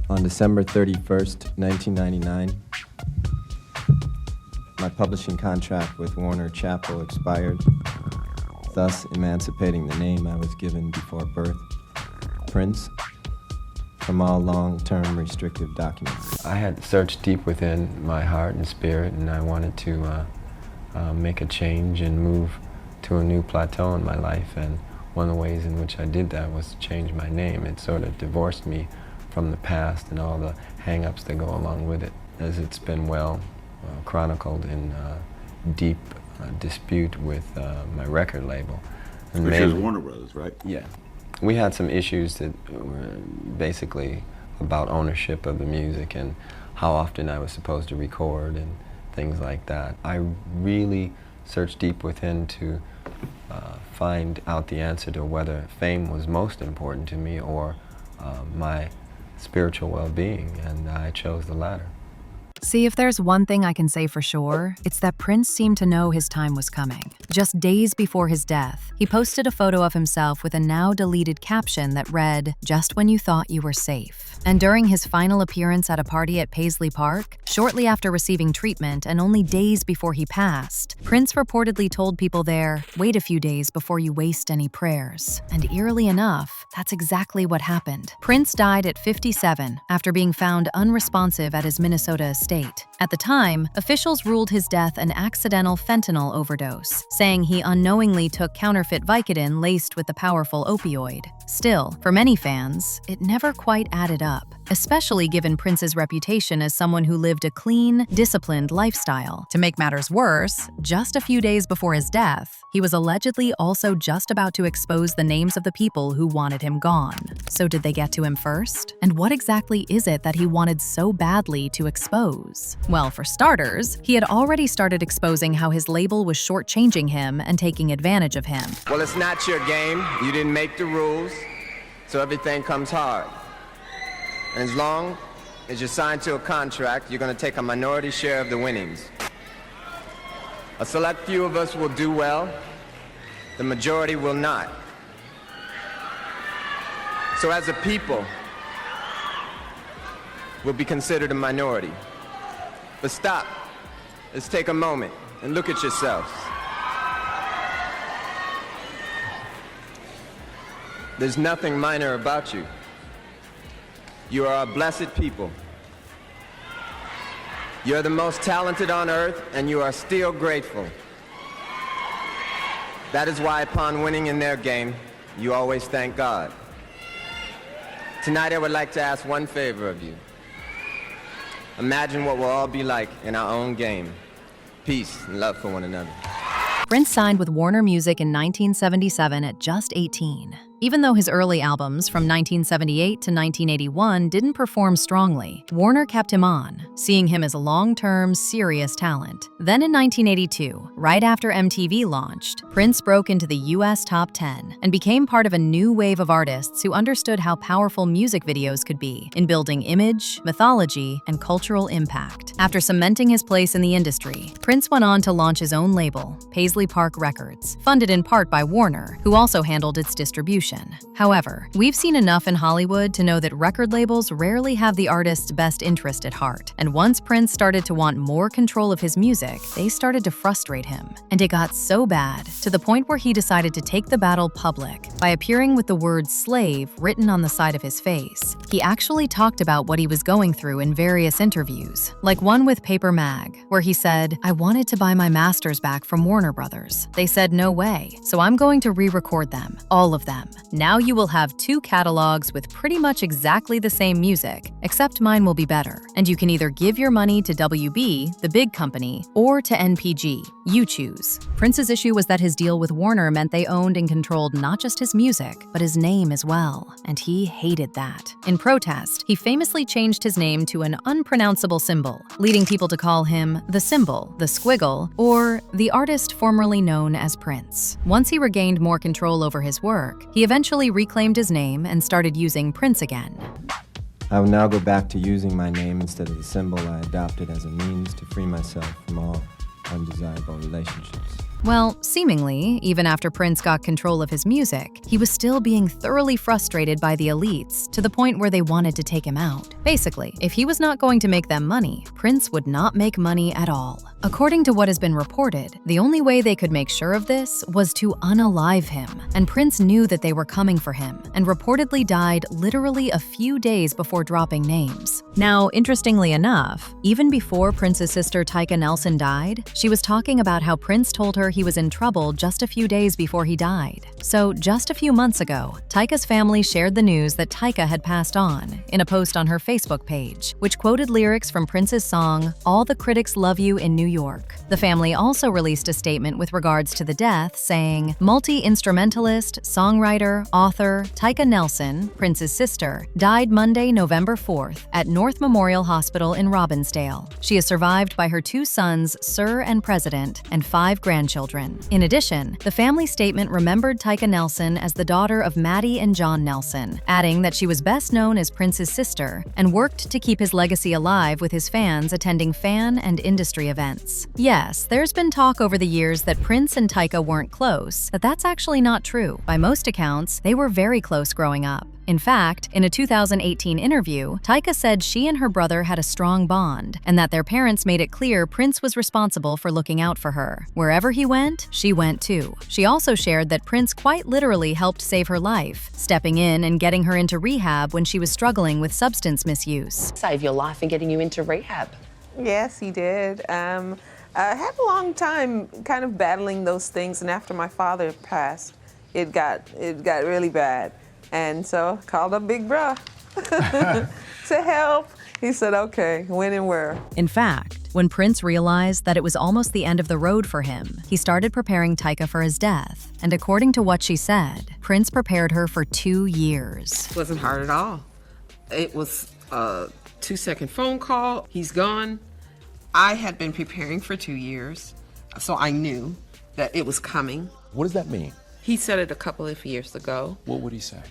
On December 31st, 1999, my publishing contract with Warner Chappell expired, thus emancipating the name I was given before birth, Prince, from all long-term restrictive documents. I had searched deep within my heart and spirit, and I wanted to make a change and move to a new plateau in my life, and one of the ways in which I did that was to change my name. It sort of divorced me from the past and all the hang-ups that go along with it, as it's been well chronicled in deep dispute with my record label. And which is Warner Brothers, right? Yeah. We had some issues that were basically about ownership of the music and how often I was supposed to record and things like that. I really searched deep within to find out the answer to whether fame was most important to me or my spiritual well-being, and I chose the latter. See, if there's one thing I can say for sure, it's that Prince seemed to know his time was coming. Just days before his death, he posted a photo of himself with a now-deleted caption that read, "Just when you thought you were safe." And during his final appearance at a party at Paisley Park, shortly after receiving treatment and only days before he passed, Prince reportedly told people there, "Wait a few days before you waste any prayers." And eerily enough, that's exactly what happened. Prince died at 57 after being found unresponsive at his Minnesota estate. At the time, officials ruled his death an accidental fentanyl overdose, saying he unknowingly took counterfeit Vicodin laced with the powerful opioid. Still, for many fans, it never quite added up, especially given Prince's reputation as someone who lived a clean, disciplined lifestyle. To make matters worse, just a few days before his death, he was allegedly also just about to expose the names of the people who wanted him gone. So did they get to him first? And what exactly is it that he wanted so badly to expose? Well, for starters, he had already started exposing how his label was shortchanging him and taking advantage of him. Well, it's not your game. You didn't make the rules, so everything comes hard. And as long as you're signed to a contract, you're going to take a minority share of the winnings. A select few of us will do well, the majority will not. So as a people, we'll be considered a minority. But stop, let's take a moment and look at yourselves. There's nothing minor about you. You are a blessed people. You're the most talented on earth, and you are still grateful. That is why upon winning in their game, you always thank God. Tonight I would like to ask one favor of you. Imagine what we'll all be like in our own game. Peace and love for one another. Prince signed with Warner Music in 1977 at just 18. Even though his early albums from 1978 to 1981 didn't perform strongly, Warner kept him on, seeing him as a long-term, serious talent. Then in 1982, right after MTV launched, Prince broke into the US Top 10 and became part of a new wave of artists who understood how powerful music videos could be in building image, mythology, and cultural impact. After cementing his place in the industry, Prince went on to launch his own label, Paisley Park Records, funded in part by Warner, who also handled its distribution. However, we've seen enough in Hollywood to know that record labels rarely have the artist's best interest at heart. And once Prince started to want more control of his music, they started to frustrate him. And it got so bad, to the point where he decided to take the battle public by appearing with the word slave written on the side of his face. He actually talked about what he was going through in various interviews, like one with Paper Mag, where he said, "I wanted to buy my masters back from Warner Brothers. They said no way, so I'm going to re-record them, all of them. Now you will have 2 catalogs with pretty much exactly the same music, except mine will be better. And you can either give your money to WB, the big company, or to NPG. You choose." Prince's issue was that his deal with Warner meant they owned and controlled not just his music, but his name as well, and he hated that. In protest, he famously changed his name to an unpronounceable symbol, leading people to call him the Symbol, the Squiggle, or the artist formerly known as Prince. Once he regained more control over his work, he eventually reclaimed his name and started using Prince again. I will now go back to using my name instead of the symbol I adopted as a means to free myself from all undesirable relationships. Well, seemingly, even after Prince got control of his music, he was still being thoroughly frustrated by the elites to the point where they wanted to take him out. Basically, if he was not going to make them money, Prince would not make money at all. According to what has been reported, the only way they could make sure of this was to unalive him, and Prince knew that they were coming for him and reportedly died literally a few days before dropping names. Now, interestingly enough, even before Prince's sister Taika Nelson died, she was talking about how Prince told her he was in trouble just a few days before he died. So, just a few months ago, Taika's family shared the news that Taika had passed on in a post on her Facebook page, which quoted lyrics from Prince's song, "All the Critics Love You in New York." The family also released a statement with regards to the death, saying, "Multi-instrumentalist, songwriter, author, Taika Nelson, Prince's sister, died Monday, November 4th at North Memorial Hospital in Robbinsdale. She is survived by her 2 sons, Sir and President, and 5 grandchildren." In addition, the family statement remembered Taika Nelson as the daughter of Maddie and John Nelson, adding that she was best known as Prince's sister and worked to keep his legacy alive with his fans attending fan and industry events. Yes, there's been talk over the years that Prince and Taika weren't close, but that's actually not true. By most accounts, they were very close growing up. In fact, in a 2018 interview, Taika said she and her brother had a strong bond, and that their parents made it clear Prince was responsible for looking out for her. Wherever he went, she went too. She also shared that Prince quite literally helped save her life, stepping in and getting her into rehab when she was struggling with substance misuse. Save your life and getting you into rehab. Yes, he did. I had a long time kind of battling those things, and after my father passed, it got really bad. And so I called up Big Bruh to help. He said, okay, when and where. In fact, when Prince realized that it was almost the end of the road for him, he started preparing Taika for his death. And according to what she said, Prince prepared her for 2 years. It wasn't hard at all. It was a 2-second phone call. He's gone. I had been preparing for 2 years, so I knew that it was coming. What does that mean? He said it a couple of years ago. What would he say?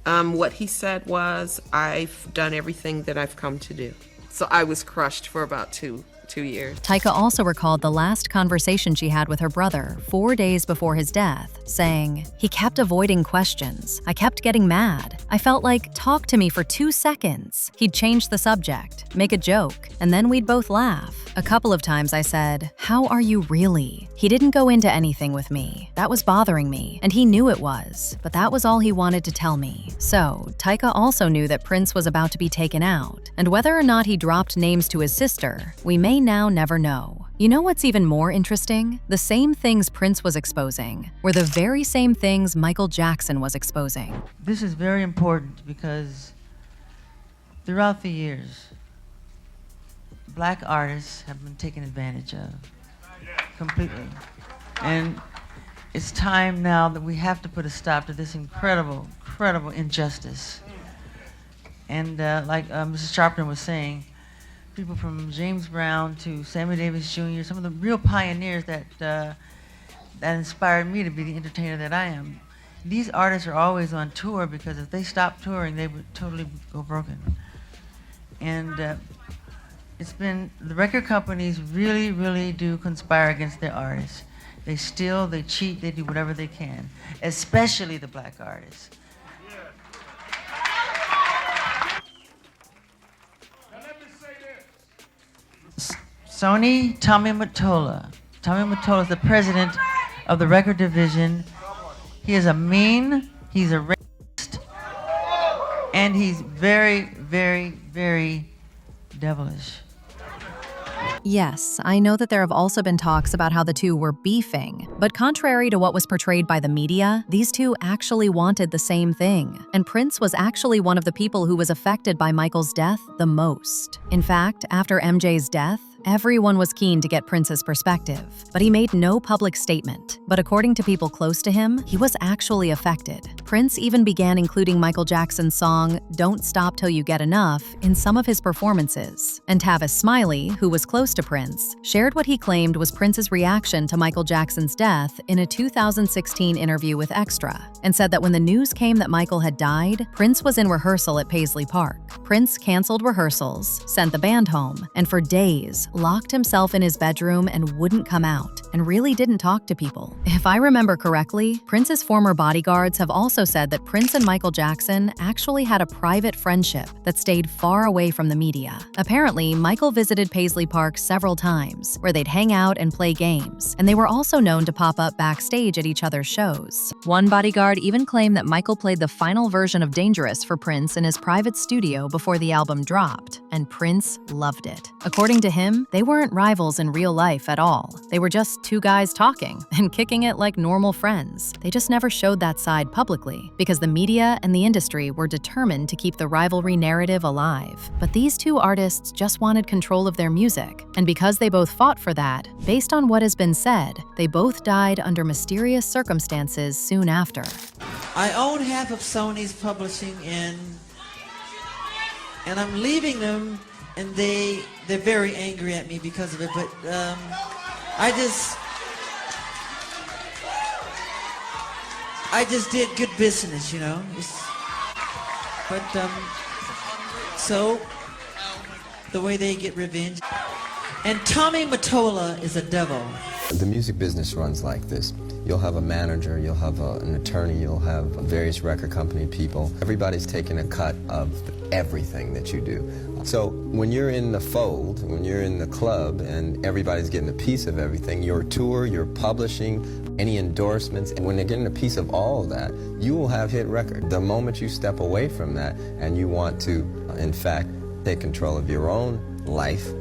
What he said was, I've done everything that I've come to do. So I was crushed for about two years. Taika also recalled the last conversation she had with her brother 4 days before his death, saying, "He kept avoiding questions. I kept getting mad. I felt like, talk to me for 2 seconds. He'd change the subject, make a joke, and then we'd both laugh. A couple of times I said, 'How are you really?' He didn't go into anything with me. That was bothering me, and he knew it was, but that was all he wanted to tell me." So, Taika also knew that Prince was about to be taken out, and whether or not he dropped names to his sister, we may now never know. You know what's even more interesting? The same things Prince was exposing were the very same things Michael Jackson was exposing. This is very important because throughout the years, black artists have been taken advantage of completely. And it's time now that we have to put a stop to this incredible injustice. And like Mrs. Sharpton was saying, people from James Brown to Sammy Davis Jr., some of the real pioneers that inspired me to be the entertainer that I am. These artists are always on tour because if they stopped touring, they would totally go broken. And it's been, the record companies really do conspire against their artists. They steal, they cheat, they do whatever they can, especially the black artists. Sony Tommy Mottola. Tommy Mottola is the president of the record division. He is a mean, he's a racist, and he's very devilish. Yes, I know that there have also been talks about how the two were beefing, but contrary to what was portrayed by the media, these two actually wanted the same thing. And Prince was actually one of the people who was affected by Michael's death the most. In fact, after MJ's death, everyone was keen to get Prince's perspective, but he made no public statement. But according to people close to him, he was actually affected. Prince even began including Michael Jackson's song, "Don't Stop Till You Get Enough," in some of his performances. And Tavis Smiley, who was close to Prince, shared what he claimed was Prince's reaction to Michael Jackson's death in a 2016 interview with Extra, and said that when the news came that Michael had died, Prince was in rehearsal at Paisley Park. Prince canceled rehearsals, sent the band home, and for days, locked himself in his bedroom and wouldn't come out, and really didn't talk to people. If I remember correctly, Prince's former bodyguards have also said that Prince and Michael Jackson actually had a private friendship that stayed far away from the media. Apparently, Michael visited Paisley Park several times, where they'd hang out and play games, and they were also known to pop up backstage at each other's shows. One bodyguard even claimed that Michael played the final version of Dangerous for Prince in his private studio before the album dropped, and Prince loved it. According to him, they weren't rivals in real life at all. They were just two guys talking and kicking it like normal friends. They just never showed that side publicly because the media and the industry were determined to keep the rivalry narrative alive. But these two artists just wanted control of their music, and because they both fought for that, based on what has been said, they both died under mysterious circumstances soon after. I own half of Sony's publishing, and I'm leaving them, and they're very angry at me because of it, but I just did good business, you know. So the way they get revenge. And Tommy Mottola is a devil. The music business runs like this. You'll have a manager, you'll have an attorney, you'll have various record company people. Everybody's taking a cut of everything that you do. So when you're in the fold, when you're in the club and everybody's getting a piece of everything, your tour, your publishing, any endorsements, and when they're getting a piece of all of that, you will have hit record. The moment you step away from that and you want to, in fact, take control of your own life,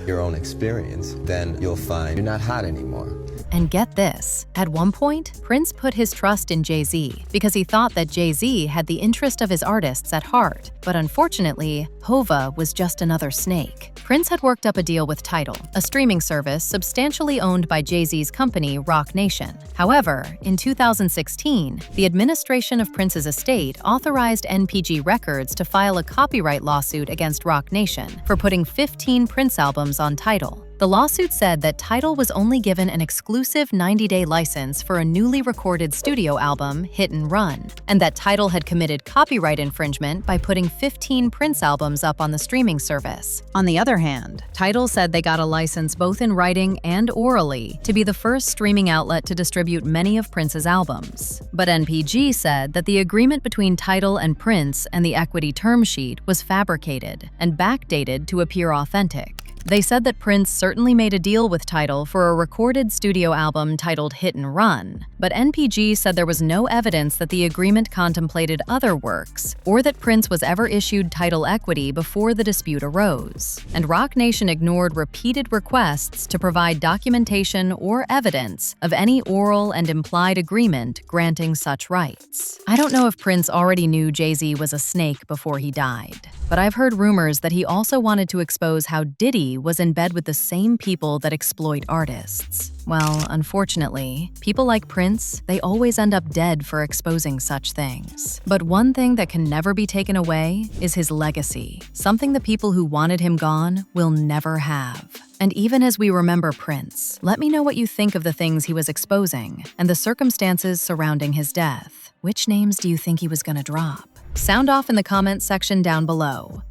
your own experience, then you'll find you're not hot anymore. And get this, at one point, Prince put his trust in Jay-Z because he thought that Jay-Z had the interest of his artists at heart. But unfortunately, Hova was just another snake. Prince had worked up a deal with Tidal, a streaming service substantially owned by Jay-Z's company, Roc Nation. However, in 2016, the administration of Prince's estate authorized NPG Records to file a copyright lawsuit against Roc Nation for putting 15 Prince albums on Tidal. The lawsuit said that Tidal was only given an exclusive 90-day license for a newly recorded studio album, Hit and Run, and that Tidal had committed copyright infringement by putting 15 Prince albums up on the streaming service. On the other hand, Tidal said they got a license both in writing and orally to be the first streaming outlet to distribute many of Prince's albums. But NPG said that the agreement between Tidal and Prince and the equity term sheet was fabricated and backdated to appear authentic. They said that Prince certainly made a deal with Tidal for a recorded studio album titled Hit and Run, but NPG said there was no evidence that the agreement contemplated other works, or that Prince was ever issued Tidal equity before the dispute arose. And Roc Nation ignored repeated requests to provide documentation or evidence of any oral and implied agreement granting such rights. I don't know if Prince already knew Jay-Z was a snake before he died, but I've heard rumors that he also wanted to expose how Diddy was in bed with the same people that exploit artists. Well, unfortunately, people like Prince, they always end up dead for exposing such things. But one thing that can never be taken away is his legacy, something the people who wanted him gone will never have. And even as we remember Prince, let me know what you think of the things he was exposing and the circumstances surrounding his death. Which names do you think he was gonna drop? Sound off in the comments section down below.